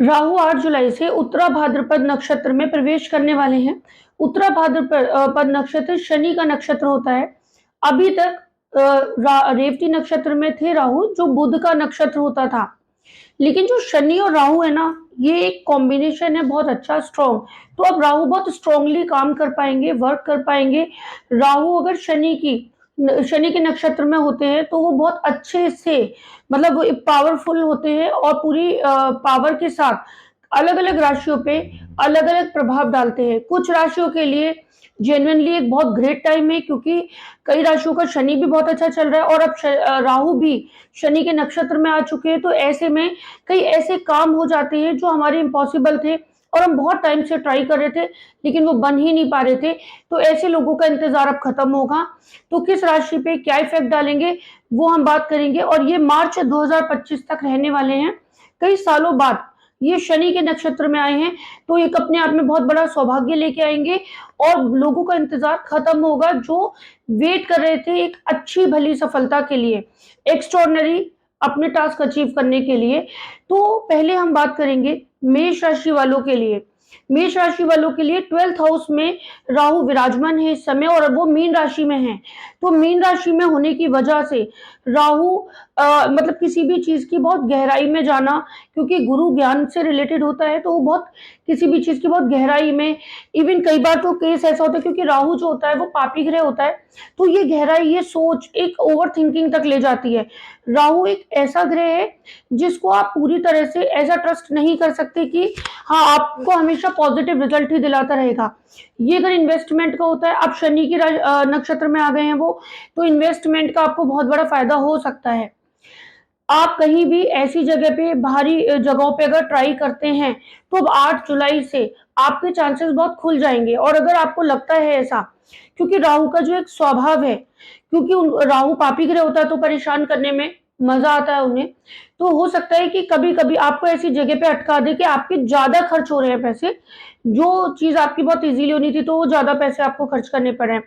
राहु 8 जुलाई से उत्तरा भाद्रपद नक्षत्र में प्रवेश करने वाले हैं। उत्तरा भाद्रपद नक्षत्र शनि का नक्षत्र होता है। अभी तक रेवती नक्षत्र में थे राहु, जो बुध का नक्षत्र होता था। लेकिन जो शनि और राहु है ना, ये एक कॉम्बिनेशन है बहुत अच्छा, स्ट्रॉन्ग। तो अब राहु बहुत स्ट्रांगली काम कर पाएंगे, वर्क कर पाएंगे। राहु अगर शनि के नक्षत्र में होते हैं तो वो बहुत अच्छे से, मतलब वो पावरफुल होते हैं और पूरी पावर के साथ अलग अलग राशियों पे अलग अलग प्रभाव डालते हैं। कुछ राशियों के लिए जेन्युइनली एक बहुत ग्रेट टाइम है, क्योंकि कई राशियों का शनि भी बहुत अच्छा चल रहा है और अब राहु भी शनि के नक्षत्र में आ चुके हैं। तो ऐसे में कई ऐसे काम हो जाते हैं जो हमारे इम्पॉसिबल थे और हम बहुत टाइम से ट्राई कर रहे थे, लेकिन वो बन ही नहीं पा रहे थे। तो ऐसे लोगों का इंतजार अब खत्म होगा। तो किस राशि पे क्या इफेक्ट डालेंगे वो हम बात करेंगे, और ये मार्च 2025 तक रहने वाले हैं। कई सालों बाद ये शनि के नक्षत्र में आए हैं, तो एक अपने आप में बहुत बड़ा सौभाग्य लेके आएंगे और लोगों का इंतजार खत्म होगा जो वेट कर रहे थे एक अच्छी भली सफलता के लिए, एक्स्ट्रॉर्डनरी अपने टास्क अचीव करने के लिए। तो पहले हम बात करेंगे मेष राशि वालों के लिए। मेष राशि वालों के लिए 12th हाउस में राहु विराजमान है इस समय, और वो मीन राशि में है। तो मीन राशि में होने की वजह से राहु मतलब किसी भी चीज की बहुत गहराई में जाना, क्योंकि गुरु ज्ञान से रिलेटेड होता है, तो वो बहुत किसी भी चीज की बहुत गहराई में, इवन कई बार तो केस ऐसा होता है क्योंकि राहु जो होता है वो पापी ग्रह होता है, तो ये गहराई, ये सोच एक ओवर थिंकिंग तक ले जाती है। राहु एक ऐसा ग्रह है जिसको आप पूरी तरह से ऐसा ट्रस्ट नहीं कर सकते कि हाँ आपको हमेशा पॉजिटिव रिजल्ट ही दिलाता रहेगा। ये अगर इन्वेस्टमेंट का होता है, आप शनि की नक्षत्र में आ गए हैं वो, तो इन्वेस्टमेंट का आपको बहुत बड़ा फायदा हो सकता है। आप कहीं भी ऐसी जगह पे, बाहरी जगहों पे अगर ट्राई करते हैं, तो अब 8 जुलाई से आपके चांसेस बहुत खुल जाएंगे। और अगर आपको लगता है ऐसा, क्योंकि राहु का जो एक स्वभाव है, क्योंकि राहु पापी ग्रह होता है तो परेशान करने में मजा आता है उन्हें। तो हो सकता है कि कभी कभी आपको ऐसी जगह पे अटका दे कि आपके ज्यादा खर्च हो रहे हैं पैसे, जो चीज आपकी बहुत इजीली होनी थी तो वो ज्यादा पैसे आपको खर्च करने पड़े।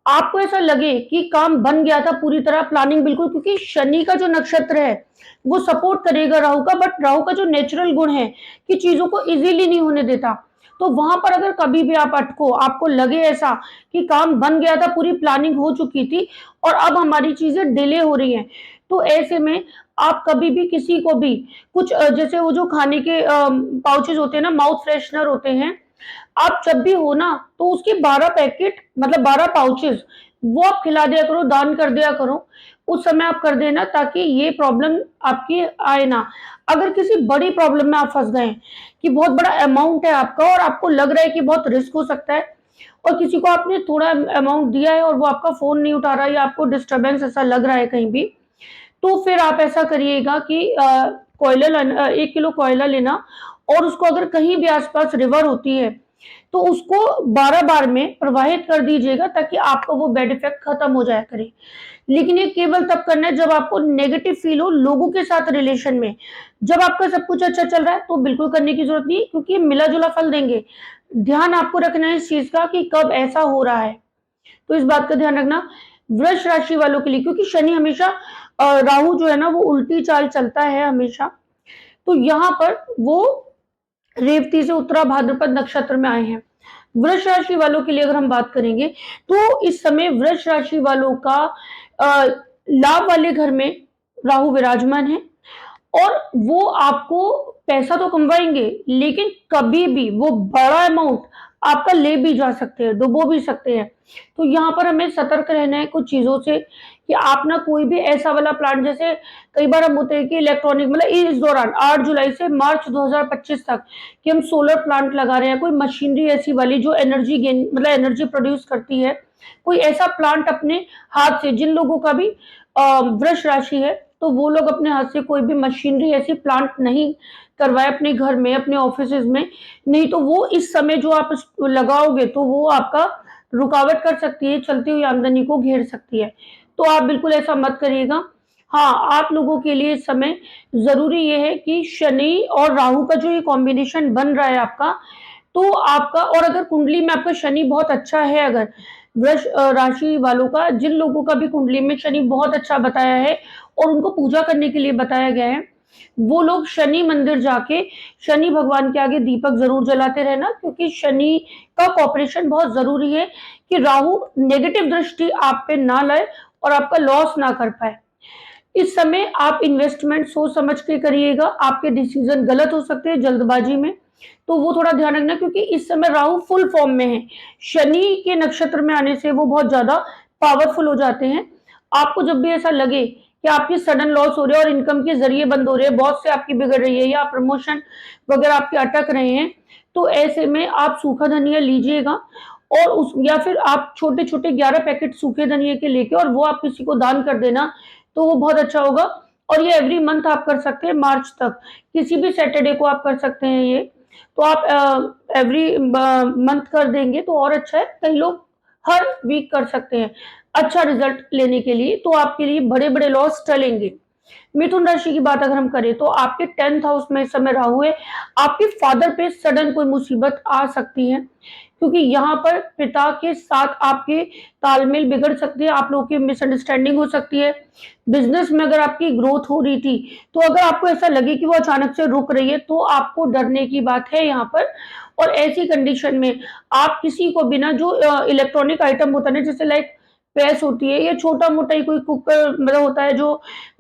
आपको ऐसा लगे कि काम बन गया था पूरी तरह, प्लानिंग बिल्कुल, क्योंकि शनि का जो नक्षत्र है वो सपोर्ट करेगा राहु का, बट राहु का जो नेचुरल गुण है कि चीजों को इजीली नहीं होने देता। तो वहां पर अगर कभी भी आप अटको, आपको लगे ऐसा कि काम बन गया था, पूरी प्लानिंग हो चुकी थी और अब हमारी चीजें डिले हो रही हैं, तो ऐसे में आप कभी भी किसी को भी कुछ जैसे वो जो खाने के पाउचेज होते हैं ना, माउथ फ्रेशनर होते हैं, आप जब भी हो ना तो उसके 12 पैकेट, मतलब 12 पाउचेस, वो आप खिला दिया करो, दान कर दिया करो। उस समय आप कर देना ताकि ये प्रॉब्लम आपकी आए ना। अगर किसी बड़ी प्रॉब्लम में आप फंस गए कि बहुत बड़ा अमाउंट है आपका और आपको लग रहा है कि बहुत रिस्क हो सकता है, और किसी को आपने थोड़ा अमाउंट दिया है और वो आपका फोन नहीं उठा रहा है या आपको डिस्टरबेंस ऐसा लग रहा है कहीं भी, तो फिर आप ऐसा करिएगा कि कोयला 1 किलो कोयला लेना, और उसको अगर कहीं भी आसपास रिवर होती है तो उसको 12 बार में प्रवाहित कर दीजिएगा ताकि आपका वो बैड इफेक्ट खत्म हो जाया करे। लेकिन ये केवल तब करना है जब आपको नेगेटिव फील हो लोगों के साथ रिलेशन में। जब आपका सब कुछ अच्छा चल रहा है तो बिल्कुल करने की जरूरत नहीं, क्योंकि मिला जुला फल देंगे। ध्यान आपको रखना है इस चीज का कि कब ऐसा हो रहा है, तो इस बात का ध्यान रखना। वृष राशि वालों के लिए, क्योंकि शनि हमेशा राहु जो है ना वो उल्टी चाल चलता है हमेशा, तो यहाँ पर वो रेवती से उत्तरा भाद्रपद नक्षत्र में आए हैं। वृष राशि वालों के लिए अगर हम बात करेंगे तो इस समय वृष राशि वालों का लाभ वाले घर में राहु विराजमान है, और वो आपको पैसा तो कमवाएंगे, लेकिन कभी भी वो बड़ा अमाउंट आपका ले भी जा सकते हैं, डुबो भी सकते हैं। तो यहाँ पर हमें सतर्क रहना है कुछ चीजों से, कि आप ना कोई भी ऐसा वाला प्लांट, जैसे कई बार हम होते हैं कि इलेक्ट्रॉनिक, मतलब इस दौरान 8 जुलाई से मार्च 2025 तक कि हम सोलर प्लांट लगा रहे हैं, कोई मशीनरी ऐसी वाली जो एनर्जी गेन, मतलब एनर्जी प्रोड्यूस करती है, कोई ऐसा प्लांट अपने हाथ से, जिन लोगों का भी वृष राशि है तो वो लोग अपने हाथ से कोई भी मशीनरी ऐसी प्लांट नहीं करवाए अपने घर में, अपने ऑफिस में। नहीं तो वो इस समय जो आप लगाओगे तो वो आपका रुकावट कर सकती है, चलती हुई आमदनी को घेर सकती है। तो आप बिल्कुल ऐसा मत करिएगा। हाँ, आप लोगों के लिए इस समय जरूरी ये है कि शनि और राहु का जो ये कॉम्बिनेशन बन रहा है आपका, तो आपका, और अगर कुंडली में आपका शनि बहुत अच्छा है, अगर वृष राशि वालों का, जिन लोगों का भी कुंडली में शनि बहुत अच्छा बताया है और उनको पूजा करने के लिए बताया गया है, वो लोग शनि मंदिर जाके शनि भगवान के आगे दीपक जरूर जलाते रहना, क्योंकि शनि का कॉपरेशन बहुत जरूरी है कि राहु नेगेटिव दृष्टि आप पे ना लाए और आपका लॉस ना कर पाए। इस समय आप इन्वेस्टमेंट सोच समझ के करिएगा, आपके डिसीजन गलत हो सकते हैं जल्दबाजी में, तो वो थोड़ा ध्यान रखना, क्योंकि इस समय राहु फुल फॉर्म में है। शनि के नक्षत्र में आने से वो बहुत ज्यादा पावरफुल हो जाते हैं। आपको जब भी ऐसा लगे कि आपकी सडन लॉस हो रही है और इनकम के जरिए बंद हो रहे हैं, बॉस से आपकी बिगड़ रही है या प्रमोशन वगैरह आपके अटक रहे हैं, तो ऐसे में आप सूखा धनिया लीजिएगा और उस या फिर आप छोटे छोटे 11 पैकेट सूखे धनिया के लेके और वो आप किसी को दान कर देना, तो वो बहुत अच्छा होगा। और ये एवरी मंथ आप कर सकते हैं, मार्च तक किसी भी सैटरडे को आप कर सकते हैं ये। तो आप एवरी मंथ कर देंगे तो और अच्छा है। कई लोग हर वीक कर सकते हैं अच्छा रिजल्ट लेने के लिए, तो आपके लिए बड़े बड़े लॉस टलेंगे। मिथुन राशि की बात अगर हम करें तो आपके 10th हाउस में इस समय राहु है। आपके फादर पे सडन कोई मुसीबत आ सकती है, क्योंकि यहाँ पर पिता के साथ आपके तालमेल बिगड़ सकते हैं, आप लोगों की मिसअंडरस्टैंडिंग हो सकती है। बिजनेस में अगर आपकी ग्रोथ हो रही थी, तो अगर आपको ऐसा लगे कि वो अचानक से रुक रही है, तो आपको डरने की बात है यहाँ पर। और ऐसी कंडीशन में आप किसी को बिना जो इलेक्ट्रॉनिक आइटम होता है ना, जैसे लाइक प्रेस होती है या छोटा मोटा ही कोई कुकर मतलब होता है, जो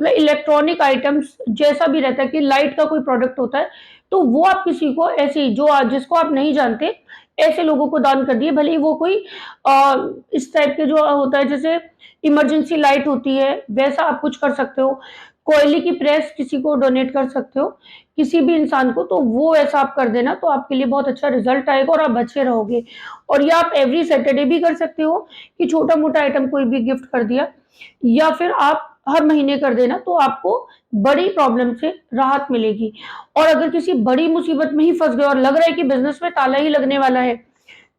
मतलब इलेक्ट्रॉनिक आइटम्स जैसा भी रहता है कि लाइट का कोई प्रोडक्ट होता है, तो वो आप किसी को ऐसे जो जिसको आप नहीं जानते ऐसे लोगों को दान कर दिए, भले ही वो कोई इस टाइप के जो होता है जैसे इमरजेंसी लाइट होती है, वैसा आप कुछ कर सकते हो। कोयले की प्रेस किसी को डोनेट कर सकते हो, किसी भी इंसान को, तो वो ऐसा आप कर देना, तो आपके लिए बहुत अच्छा रिजल्ट आएगा और आप बचे रहोगे। और ये आप एवरी सैटरडे भी कर सकते हो कि छोटा मोटा आइटम कोई भी गिफ्ट कर दिया, या फिर आप हर महीने कर देना, तो आपको बड़ी प्रॉब्लम से राहत मिलेगी। और अगर किसी बड़ी मुसीबत में ही फंस गए और लग रहा है कि बिजनेस में ताला ही लगने वाला है,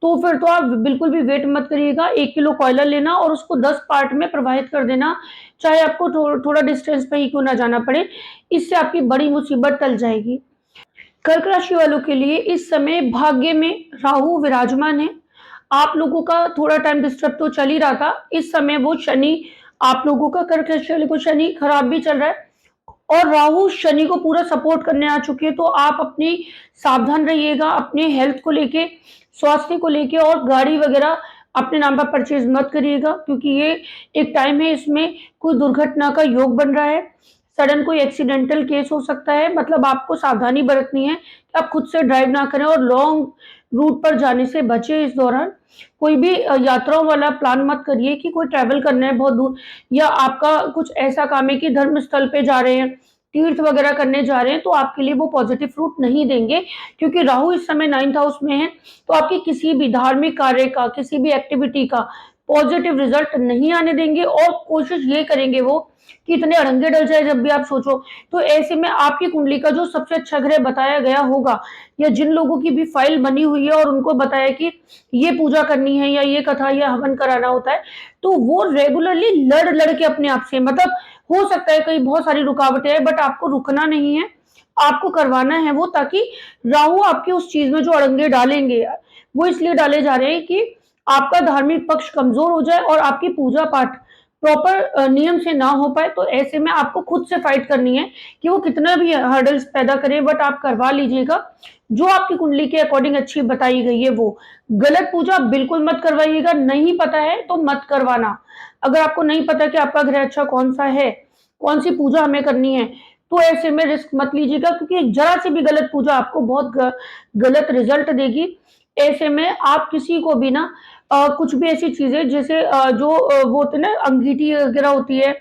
तो फिर तो आप बिल्कुल भी वेट मत करिएगा। 1 किलो कोयला लेना और उसको 10 पार्ट में प्रवाहित कर देना, चाहे आपको थोड़ा डिस्टेंस पे ही क्यों ना जाना पड़े, इससे आपकी बड़ी मुसीबत टल जाएगी। कर्क राशि वालों के लिए इस समय भाग्य में राहु विराजमान है। आप लोगों का थोड़ा टाइम डिस्टर्ब तो चल ही रहा था, इस समय वो शनि आप लोगों का कर्क राशि वाले को शनि खराब भी चल रहा है और राहु शनि को पूरा सपोर्ट करने आ चुकी है, तो आप अपनी सावधान रहिएगा अपने हेल्थ को लेके, स्वास्थ्य को लेके, और गाड़ी वगैरह अपने नाम पर परचेज मत करिएगा, क्योंकि ये एक टाइम है इसमें कोई दुर्घटना का योग बन रहा है। सडन कोई एक्सीडेंटल केस हो सकता है, मतलब आपको सावधानी बरतनी है कि आप खुद से ड्राइव ना करें और लॉन्ग रूट पर जाने से बचे। इस दौरान कोई भी यात्राओं वाला प्लान मत करिए कि कोई ट्रैवल करना है बहुत दूर, या आपका कुछ ऐसा काम है कि धर्म स्थल पे जा रहे हैं, तीर्थ वगैरह करने जा रहे हैं, तो आपके लिए वो पॉजिटिव फ्रूट नहीं देंगे, क्योंकि राहु इस समय 9th हाउस में है। तो आपकी किसी भी धार्मिक कार्य का, किसी भी एक्टिविटी का पॉजिटिव रिजल्ट नहीं आने देंगे, और कोशिश ये करेंगे वो कि इतने अड़ंगे डल जाए जब भी आप सोचो। तो ऐसे में आपकी कुंडली का जो सबसे अच्छा ग्रह बताया गया होगा, या जिन लोगों की भी फाइल बनी हुई है और उनको बताया कि ये पूजा करनी है या ये कथा या हवन कराना होता है, तो वो रेगुलरली लड़ लड़ के अपने आप से, मतलब हो सकता है कहीं बहुत सारी रुकावटें हैं, बट आपको रुकना नहीं है, आपको करवाना है वो, ताकि राहु आपके उस चीज में जो अड़ंगे डालेंगे वो इसलिए डाले जा रहे हैं कि आपका धार्मिक पक्ष कमजोर हो जाए और आपकी पूजा पाठ प्रॉपर नियम से ना हो पाए। तो ऐसे में आपको खुद से फाइट करनी है कि वो कितना भी हर्डल्स पैदा करे, बट आप करवा लीजिएगा जो आपकी कुंडली के अकॉर्डिंग अच्छी बताई गई है वो। गलत पूजा बिल्कुल मत करवाइएगा, नहीं पता है तो मत करवाना। अगर आपको नहीं पता कि आपका ग्रह अच्छा कौन सा है, कौन सी पूजा हमें करनी है, तो ऐसे में रिस्क मत लीजिएगा, क्योंकि जरा सी भी गलत पूजा आपको बहुत गलत रिजल्ट देगी। ऐसे में आप किसी को भी ना कुछ भी ऐसी चीजें जैसे जो वो होते हैं ना अंगीठी वगैरह होती है,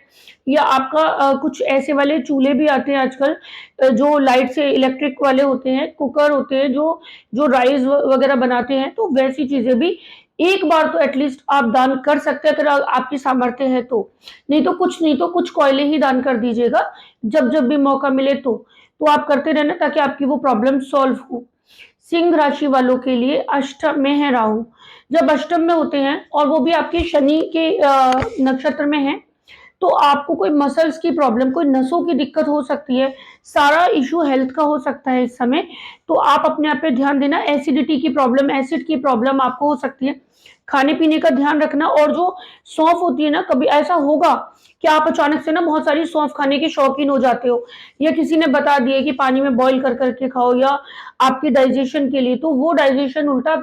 या आपका कुछ ऐसे वाले चूल्हे भी आते हैं आजकल, जो लाइट से इलेक्ट्रिक वाले होते हैं, कुकर होते हैं जो जो राइस वगैरह बनाते हैं, तो वैसी चीजें भी एक बार तो एटलीस्ट आप दान कर सकते हैं, अगर आपकी सामर्थ्य है तो। नहीं तो कुछ कोयले ही दान कर दीजिएगा जब जब भी मौका मिले तो आप करते रहना, ताकि आपकी वो प्रॉब्लम सॉल्व हो। सिंह राशि वालों के लिए अष्टम में है राहु। जब अष्टम में होते हैं और वो भी आपके शनि के नक्षत्र में है, तो आपको कोई मसल्स की प्रॉब्लम, कोई नसों की दिक्कत हो सकती है, सारा इश्यू हेल्थ का हो सकता है इस समय। तो आप अपने आप पे ध्यान देना, एसिडिटी की प्रॉब्लम, एसिड की प्रॉब्लम आपको हो सकती है। खाने-पीने का ध्यान रखना, और जो सौंफ होती है ना, कभी ऐसा होगा कि आप अचानक से ना बहुत सारी सौंफ खाने के शौकीन हो जाते हो, या किसी ने बता दिया कि पानी में बॉयल कर के खाओ या आपके डाइजेशन के लिए, तो वो डाइजेशन उल्टा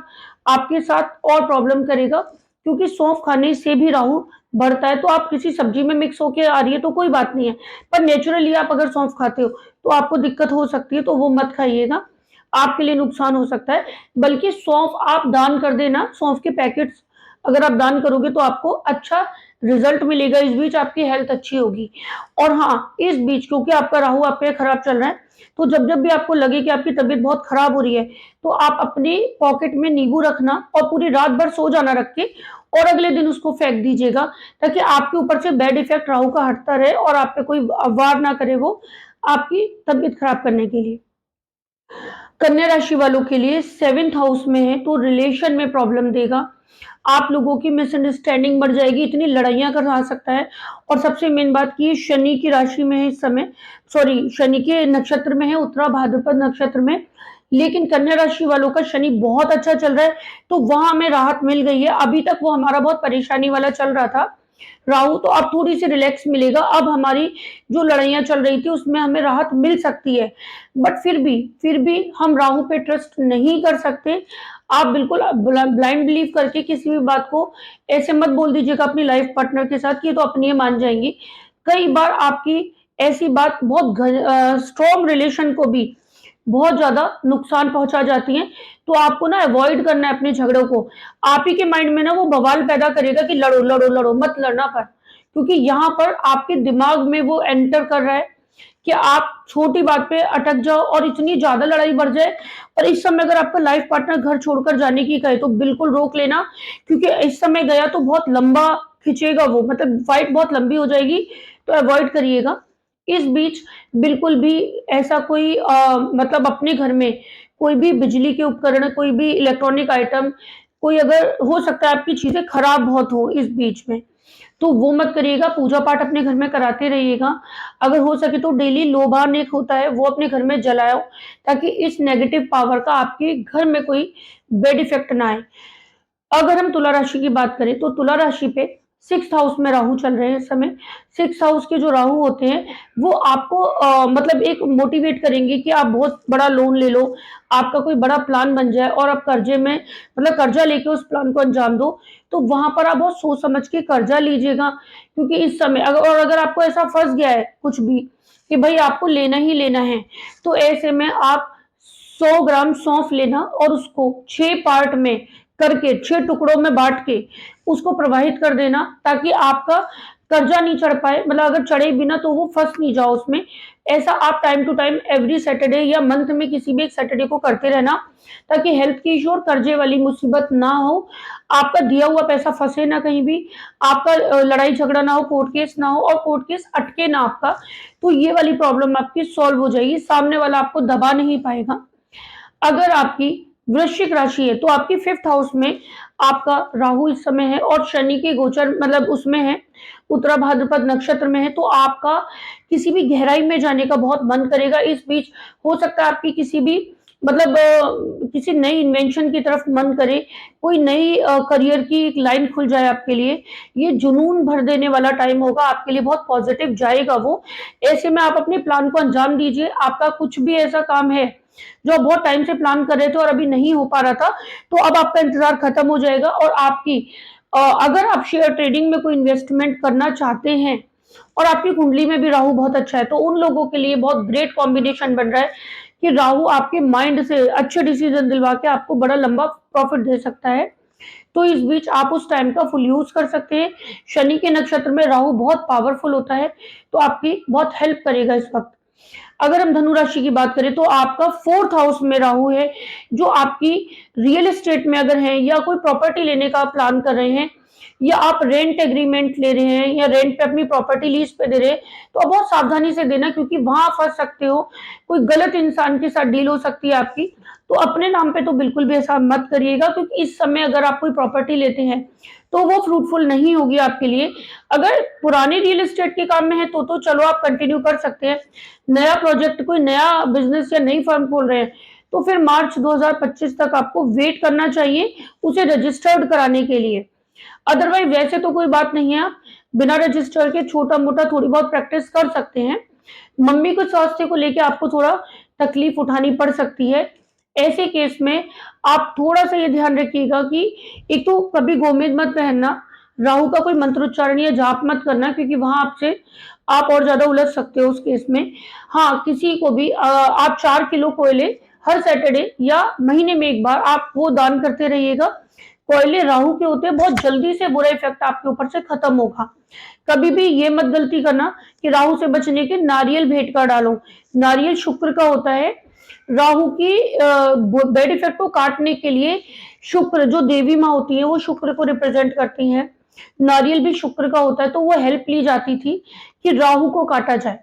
आपके साथ और प्रॉब्लम करेगा, क्योंकि सौंफ खाने से भी राहु बढ़ता है। तो आप किसी सब्जी में मिक्स होके आ रही है तो कोई बात नहीं है, पर नेचुरली आप अगर सौंफ खाते हो तो आपको दिक्कत हो सकती है, तो वो मत खाइएगा, आपके लिए नुकसान हो सकता है। बल्कि सौंफ आप दान कर देना, सौंफ के पैकेट्स अगर आप दान करोगे तो आपको अच्छा रिजल्ट मिलेगा, इस बीच आपकी हेल्थ अच्छी होगी। और हाँ, इस बीच क्योंकि आपका राहु आपके खराब चल रहा है, तो जब-जब भी आपको लगे कि आपकी तबीयत बहुत खराब हो रही है, तो आप अपने पॉकेट में नींबू रखना और पूरी रात भर सो जाना रख के, और अगले दिन उसको फेंक दीजिएगा, ताकि आपके ऊपर से बैड इफेक्ट राहु का हटता रहे और आप पे कोई वार ना करे वो आपकी तबीयत खराब करने के लिए। कन्या राशि वालों के लिए 7th हाउस में है तो रिलेशन में प्रॉब्लम देगा। आप लोगों की मिसअंडरस्टैंडिंग बढ़ जाएगी, इतनी लड़ाइयाँ करवा सकता है। और सबसे मेन बात कि ये शनि की राशि में है इस समय, सॉरी शनि के नक्षत्र में है, उत्तरा भाद्रपद नक्षत्र में। लेकिन कन्या राशि वालों का शनि बहुत अच्छा चल रहा है, तो वहाँ हमें राहत मिल गई है। अभी तक वो हमारा बहुत परेशानी वाला चल रहा था राहु, तो अब थोड़ी सी रिलैक्स मिलेगा। अब हमारी जो लड़ाइयाँ चल रही थी उसमें हमें राहत मिल सकती है, बट फिर भी हम राहु पे ट्रस्ट नहीं कर सकते। आप बिल्कुल ब्लाइंड बिलीव करके किसी भी बात को ऐसे मत बोल दीजिएगा अपनी लाइफ पार्टनर के साथ कि ये तो अपनी ही मान जाएंगी। कई बार आपकी ऐसी बात बहुत स्ट्रॉन्ग रिलेशन को भी बहुत ज्यादा नुकसान पहुंचा जाती है। तो आपको ना अवॉइड करना है अपने झगड़ों को। आप ही के माइंड में ना वो बवाल पैदा करेगा कि लड़ो लड़ो लड़ो, मत लड़ना, पर क्योंकि यहाँ पर आपके दिमाग में वो एंटर कर रहा है कि आप छोटी बात पे अटक जाओ और इतनी ज्यादा लड़ाई बढ़ जाए। और इस समय अगर आपका लाइफ पार्टनर घर छोड़कर जाने की कहे तो बिल्कुल रोक लेना, क्योंकि इस समय गया तो बहुत लंबा खिंचेगा वो, मतलब फाइट बहुत लंबी हो जाएगी, तो अवॉइड करिएगा। इस बीच बिल्कुल भी ऐसा कोई मतलब अपने घर में कोई भी बिजली के उपकरण, कोई भी इलेक्ट्रॉनिक आइटम, कोई अगर हो सकता है आपकी चीजें खराब बहुत हो इस बीच में, तो वो मत करिएगा। पूजा पाठ अपने घर में कराते रहिएगा। अगर हो सके तो डेली लोबान एक होता है वो अपने घर में जलाओ, ताकि इस नेगेटिव पावर का आपके घर में कोई बैड इफेक्ट ना आए। अगर हम तुला राशि की बात करें तो तुला राशि पे 6th हाउस में राहु चल रहे हैं इस समय। 6th हाउस के जो राहु होते हैं वो आपको मतलब एक मोटिवेट करेंगे कि आप बहुत बड़ा लोन ले लो, आपका कोई बड़ा प्लान बन जाए और आप कर्जे में, मतलब कर्जा लेके उस प्लान को अंजाम दो। तो वहां पर आप बहुत सोच समझ के कर्जा लीजिएगा, क्योंकि इस समय अगर आपको ऐसा फंस गया है कुछ भी कि भाई आपको लेना ही लेना है, तो ऐसे में आप 100 ग्राम सौंफ लेना और उसको 6 पार्ट में करके, 6 टुकड़ों में बांट के उसको प्रवाहित कर देना, ताकि आपका कर्जा नहीं चढ़ पाए, मतलब अगर चढ़े भी ना तो वो फंस नहीं जाओ उसमें। ऐसा आप time to time every Saturday या मंथ में किसी भी एक सैटरडे को करते रहना, ताकि हेल्थ की इश्यू और कर्जे वाली मुसीबत ना हो, आपका दिया हुआ पैसा फंसे ना कहीं भी, आपका लड़ाई झगड़ा ना हो, कोर्ट केस ना हो और कोर्ट केस अटके ना आपका। तो ये वाली प्रॉब्लम आपकी सॉल्व हो जाएगी, सामने वाला आपको दबा नहीं पाएगा। अगर आपकी वृश्चिक राशि है तो आपकी 5th हाउस में आपका राहु इस समय है और शनि के गोचर मतलब उसमें है, उत्तरा भाद्रपद नक्षत्र में है, तो आपका किसी भी गहराई में जाने का बहुत मन करेगा। इस बीच हो सकता है आपकी किसी भी मतलब किसी नई इन्वेंशन की तरफ मन करे, कोई नई करियर की एक लाइन खुल जाए आपके लिए। ये जुनून भर देने वाला टाइम होगा आपके लिए, बहुत पॉजिटिव जाएगा वो। ऐसे में आप अपने प्लान को अंजाम दीजिए। आपका कुछ भी ऐसा काम है जो आप बहुत टाइम से प्लान कर रहे थे और अभी नहीं हो पा रहा था, तो अब आपका इंतजार खत्म हो जाएगा। और आपकी अगर आप शेयर ट्रेडिंग में कोई इन्वेस्टमेंट करना चाहते हैं और आपकी कुंडली में भी राहु बहुत अच्छा है, तो उन लोगों के लिए बहुत ग्रेट कॉम्बिनेशन बन रहा है कि राहु आपके माइंड से अच्छे डिसीजन दिलवा के आपको बड़ा लंबा प्रॉफिट दे सकता है। तो इस बीच आप उस टाइम का फुल यूज कर सकते हैं। शनि के नक्षत्र में राहु बहुत पावरफुल होता है, तो आपकी बहुत हेल्प करेगा इस वक्त। अगर हम धनु राशि की बात करें तो आपका 4th हाउस में राहु है, जो आपकी रियल एस्टेट में अगर है या कोई प्रॉपर्टी लेने का प्लान कर रहे हैं, या आप रेंट एग्रीमेंट ले रहे हैं या रेंट पे अपनी प्रॉपर्टी लीज पे दे रहे हैं, तो आप बहुत सावधानी से देना, क्योंकि वहां फंस सकते हो, कोई गलत इंसान के साथ डील हो सकती है आपकी। तो अपने नाम पे तो बिल्कुल भी ऐसा मत करिएगा, क्योंकि इस समय अगर आप कोई प्रॉपर्टी लेते हैं तो वो फ्रूटफुल नहीं होगी आपके लिए। अगर पुराने रियल एस्टेट के काम में है तो चलो आप कंटिन्यू कर सकते हैं। नया प्रोजेक्ट, कोई नया बिजनेस या नई फर्म खोल रहे हैं, तो फिर मार्च 2025 तक आपको वेट करना चाहिए उसे रजिस्टर्ड कराने के लिए। अदरवाइज वैसे तो कोई बात नहीं है, आप बिना रजिस्टर के छोटा मोटा थोड़ी बहुत प्रैक्टिस कर सकते हैं। मम्मी के स्वास्थ्य को लेके आपको थोड़ा तकलीफ उठानी पड़ सकती है। ऐसे केस में आप थोड़ा सा ये ध्यान रखिएगा कि एक तो कभी गोमेद मत पहनना, राहु का कोई मंत्रोच्चारण या जाप मत करना, क्योंकि वहां आपसे आप और ज्यादा उलझ सकते हो उस केस में। हाँ, किसी को भी आप 4 किलो कोयले हर सैटरडे या महीने में एक बार आप वो दान करते रहिएगा। कोयले राहु के होते हैं, बहुत जल्दी से बुरा इफेक्ट आपके ऊपर से खत्म होगा। कभी भी ये मत गलती करना कि राहु से बचने के नारियल भेंट कर डालो। नारियल शुक्र का होता है। राहु की बैड इफेक्ट को काटने के लिए शुक्र, जो देवी माँ होती है, वो शुक्र को रिप्रेजेंट करती हैं। नारियल भी शुक्र का होता है, तो वो हेल्प ली जाती थी कि राहु को काटा जाए,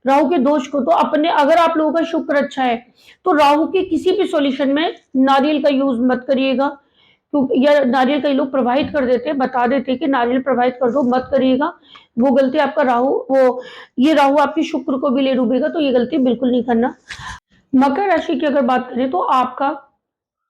राहु के दोष को। तो अपने, अगर आप लोगों का शुक्र अच्छा है तो राहु के किसी भी सॉल्यूशन में नारियल का यूज मत करिएगा, क्योंकि या नारियल कई लोग प्रवाहित कर देते हैं, बता देते हैं कि नारियल प्रवाहित कर दो, मत करिएगा। वो गलती आपका राहु, वो ये राहु आपकी शुक्र को भी ले डूबेगा, तो ये गलती बिल्कुल नहीं करना। मकर राशि की अगर बात करें तो आपका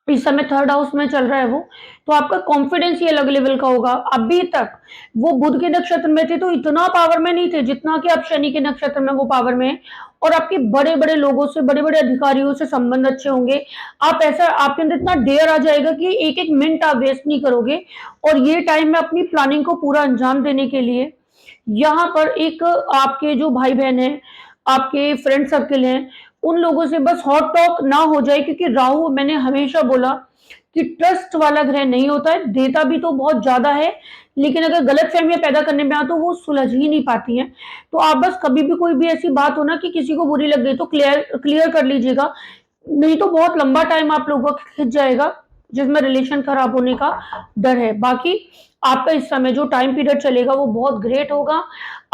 इस समय थर्ड हाउस में चल रहा है वो, तो आपका कॉन्फिडेंस ही अलग लेवल का होगा। अभी तक वो बुध के नक्षत्र में थे तो इतना पावर में नहीं थे जितना कि आप शनि के नक्षत्र में वो पावर में है। और आपके बड़े बड़े लोगों से, बड़े बड़े अधिकारियों से संबंध अच्छे होंगे। आप ऐसा, आपके अंदर इतना डेयर आ जाएगा कि एक एक मिनट आप वेस्ट नहीं करोगे। और ये टाइम में अपनी प्लानिंग को पूरा अंजाम देने के लिए यहाँ पर एक आपके जो भाई बहन है, आपके फ्रेंड सर्किल हैं, उन लोगों से बस हॉट टॉक ना हो जाए, क्योंकि राहु, मैंने हमेशा बोला कि ट्रस्ट वाला ग्रह नहीं होता है, देता भी तो बहुत ज्यादा है, लेकिन अगर गलत फहमियां पैदा करने में आ तो वो सुलझ ही नहीं पाती हैं। तो आप बस कभी भी कोई भी ऐसी बात हो ना कि किसी को बुरी लग गई तो क्लियर क्लियर कर लीजिएगा, नहीं तो बहुत लंबा टाइम आप लोगों का खिंच जाएगा, जिसमें रिलेशन खराब होने का डर है। बाकी आपका इस समय जो टाइम पीरियड चलेगा वो बहुत ग्रेट होगा।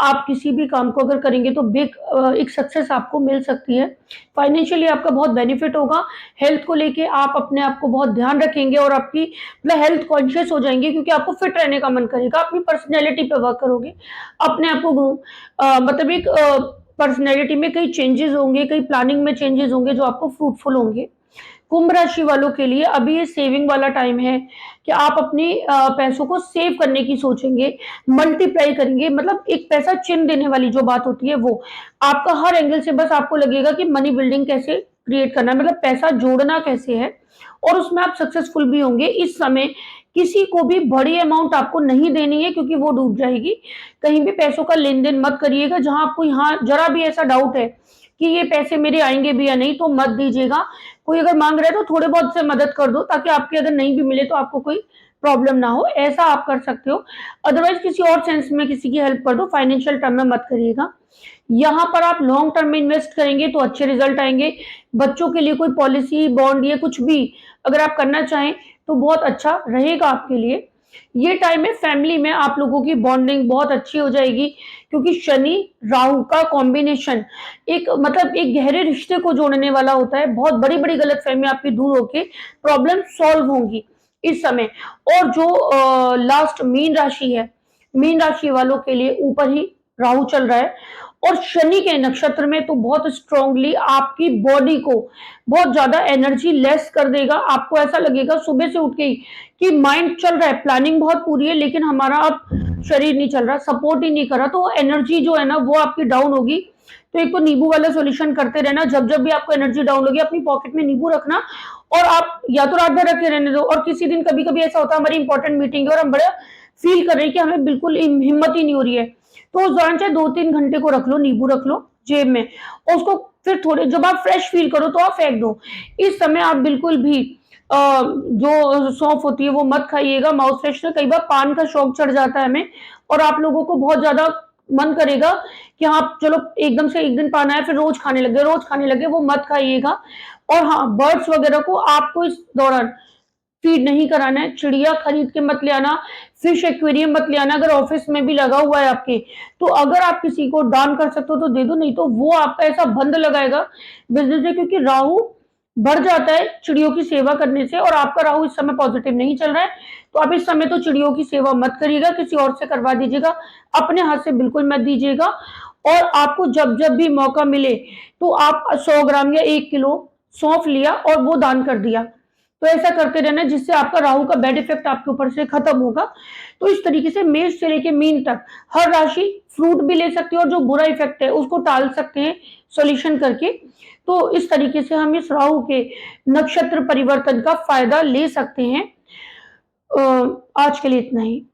आप किसी भी काम को अगर करेंगे तो बिग एक सक्सेस आपको मिल सकती है। फाइनेंशियली आपका बहुत बेनिफिट होगा। हेल्थ को लेके आप अपने आप को बहुत ध्यान रखेंगे और आपकी मतलब हेल्थ कॉन्शियस हो जाएंगे, क्योंकि आपको फिट रहने का मन करेगा। अपनी पर्सनैलिटी पे वर्क करोगे, अपने आप को मतलब एक पर्सनैलिटी में कई चेंजेस होंगे, कई प्लानिंग में चेंजेस होंगे जो आपको फ्रूटफुल होंगे। कुंभ राशि वालों के लिए अभी ये सेविंग वाला टाइम है कि आप अपने पैसों को सेव करने की सोचेंगे, मल्टीप्लाई करेंगे, मतलब एक पैसा चिन्ह देने वाली जो बात होती है वो आपका हर एंगल से, बस आपको लगेगा कि मनी बिल्डिंग कैसे क्रिएट करना है, मतलब पैसा जोड़ना कैसे है, और उसमें आप सक्सेसफुल भी होंगे। इस समय किसी को भी बड़ी अमाउंट आपको नहीं देनी है, क्योंकि वो डूब जाएगी। कहीं भी पैसों का लेन देन मत करिएगा जहां आपको यहाँ जरा भी ऐसा डाउट है कि ये पैसे मेरे आएंगे भी या नहीं, तो मत दीजिएगा। कोई अगर मांग रहा है तो थोड़े बहुत से मदद कर दो, ताकि आपके अगर नहीं भी मिले तो आपको कोई प्रॉब्लम ना हो, ऐसा आप कर सकते हो। अदरवाइज किसी और सेंस में किसी की हेल्प कर दो, फाइनेंशियल टर्म में मत करिएगा। यहाँ पर आप लॉन्ग टर्म में इन्वेस्ट करेंगे तो अच्छे रिजल्ट आएंगे। बच्चों के लिए कोई पॉलिसी, बॉन्ड या कुछ भी अगर आप करना चाहें तो बहुत अच्छा रहेगा आपके लिए। ये टाइम में फैमिली में आप लोगों की बॉन्डिंग बहुत अच्छी हो जाएगी, क्योंकि शनि राहु का कॉम्बिनेशन एक मतलब एक गहरे रिश्ते को जोड़ने वाला होता है। बहुत बड़ी बड़ी गलतफहमी आपकी दूर होके प्रॉब्लम सॉल्व होंगी इस समय। और जो लास्ट मीन राशि है, मीन राशि वालों के लिए ऊपर ही राहु चल रहा है, और शनि के नक्षत्र में तो बहुत स्ट्रांगली आपकी बॉडी को बहुत ज्यादा एनर्जी लेस कर देगा। आपको ऐसा लगेगा सुबह से उठ के ही कि माइंड चल रहा है, प्लानिंग बहुत पूरी है, लेकिन हमारा अब शरीर नहीं चल रहा, सपोर्ट ही नहीं कर रहा, तो एनर्जी जो है ना वो आपकी डाउन होगी। तो एक तो नींबू वाला सॉल्यूशन करते रहना, जब जब भी आपको एनर्जी डाउन होगी अपनी पॉकेट में नींबू रखना, और आप या तो रात भर रखे रहने दो। और किसी दिन कभी कभी ऐसा होता है हमारी इंपॉर्टेंट मीटिंग है और हम बड़ा फील कर रहे हैं कि हमें बिल्कुल हिम्मत ही नहीं हो रही है, तो उस दौरान चाहे 2-3 घंटे को रख लो, नींबू रख लो जेब में, और उसको फिर थोड़े जब आप फ्रेश फील करो तो आप फेंक दो। इस समय आप बिल्कुल भी जो सौंफ होती है वो मत खाइएगा। माउथ फ्रेशनर, कई बार पान का शौक चढ़ जाता है हमें, और आप लोगों को बहुत ज्यादा मन करेगा कि हाँ चलो एकदम से एक दिन पान आया फिर रोज खाने लगे, वो मत खाइएगा। और हाँ, बर्ड्स वगैरह को आपको इस दौरान फीड नहीं कराना है, चिड़िया खरीद के मत ले आना, फिश एक्वेरियम मत ले आना। अगर ऑफिस में भी लगा हुआ है आपके, तो अगर आप किसी को दान कर सकते हो तो दे दो, नहीं तो वो आपका ऐसा बंद लगाएगा बिजनेस में, क्योंकि राहु बढ़ जाता है चिड़ियों की सेवा करने से, और आपका राहु इस समय पॉजिटिव नहीं चल रहा है, तो आप इस समय तो चिड़ियों की सेवा मत करिएगा, किसी और से करवा दीजिएगा, अपने हाथ से बिल्कुल मत दीजिएगा। और आपको जब जब भी मौका मिले तो आप 100 ग्राम या 1 किलो सौंफ लिया और वो दान कर दिया, तो ऐसा करते रहना, जिससे आपका राहु का बैड इफेक्ट आपके ऊपर से खत्म होगा। तो इस तरीके से मेष से लेके मीन तक हर राशि फ्रूट भी ले सकती है, और जो बुरा इफेक्ट है उसको टाल सकते हैं सॉल्यूशन करके। तो इस तरीके से हम इस राहु के नक्षत्र परिवर्तन का फायदा ले सकते हैं। आज के लिए इतना ही।